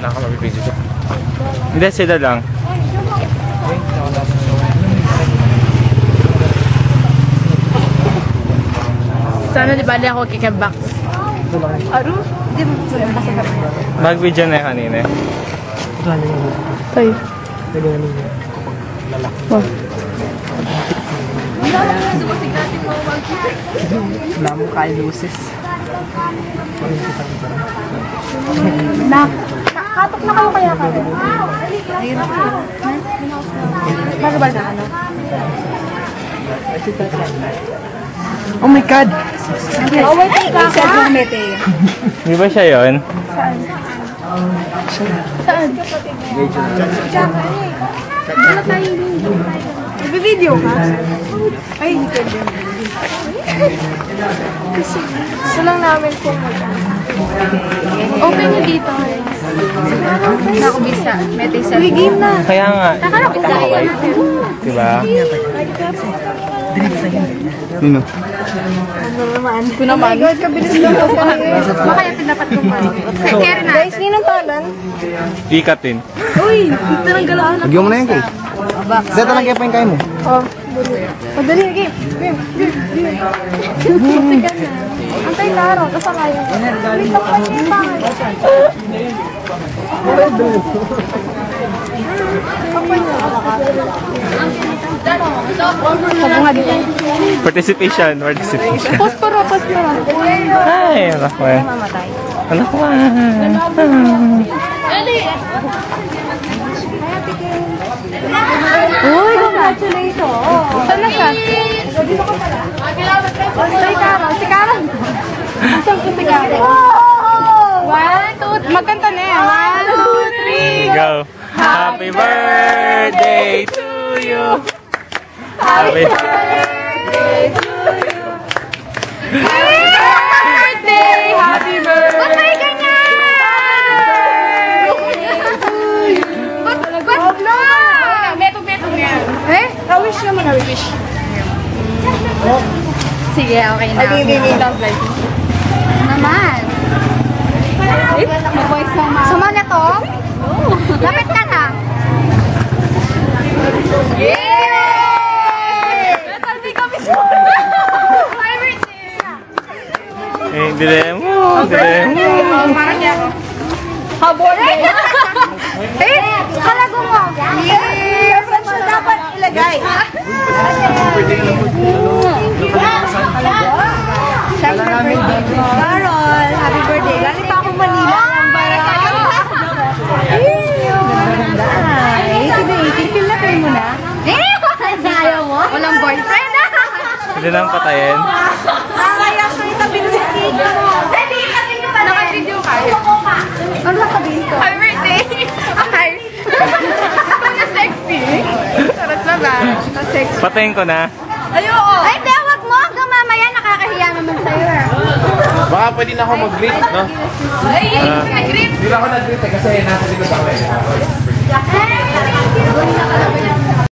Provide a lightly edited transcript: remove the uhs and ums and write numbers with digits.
Wala ka mabibidyo ko. Hindi, sila lang. Sana di bali ako kikabak. Aro? Di mo kasi kami. Mag-video na yung kanina. Ay. Oh. Wala mo kain luces. Katok na kayo kaya ka. Bago ba na ano? Oh my God! Oh, wait, ka. Di ba siya yun? Saan? Wala tayong video ka? Ay, hindi pwede. Gusto lang namin kung open nyo dito. Naku, bisa. Mete sa game na. Kaya nga. Nakala ko kaya. Diba? Nino? Ano naman? Ito naman. Oh my God, kabilis lang ako. Baka yung pinapat kong mali. Carry na. Guys, ninong talan? Ikatin. Uy, dito nang galaan. Lagyan mo na yung cake. Dito lang kaya pa yung kain mo. Oh, madali. Game. Sige na. Antay taro. Kasama yun. Wait lang pa niya yung bahay. Participation. Post para. Ay, anak ko. Anak ko. Uy, congratulations! Saan na siya? Dito ka pala. Si Karo. Si Karo. Saan ko si Karo? 1, 2, magkanta na yan. 1, 2, 3, Go. Happy birthday to you. Happy birthday to you. Happy birthday! Happy birthday! Ba't may ganyan? Ba't no? Metong yan. Eh? Wish naman na wish. Sige, okay na. Hindi. Love life. Naman. Sama na to? Lapit ka na. Yay! Hindi kami sure. My birthday. Eh, dire mo. Parang niya ako. Habol. Eh, kalago mo. Yay! Saan siya dapat ilagay? Carol, happy birthday. Galing pa akong Manila. Para sa'yo. Ikil na kayo muna. Ayaw mo? Walang boyfriend. Hindi lang patayin. Kaya siya itabi na sa cake mo. Naka-video ka. Ano lang sabihin ko? Happy birthday! Hi! Ang sexy! Sarap na ba? Sexy. Patayin ko na. Ayoko! Ay, hindi! Wag mo! Hanggang mamaya nakakahiya naman sa'yo. Baka pwede na ako mag-greet, no? Ay, nag-greet! Hindi na ako nag-greet kasi nasa dito sa akin. Ay,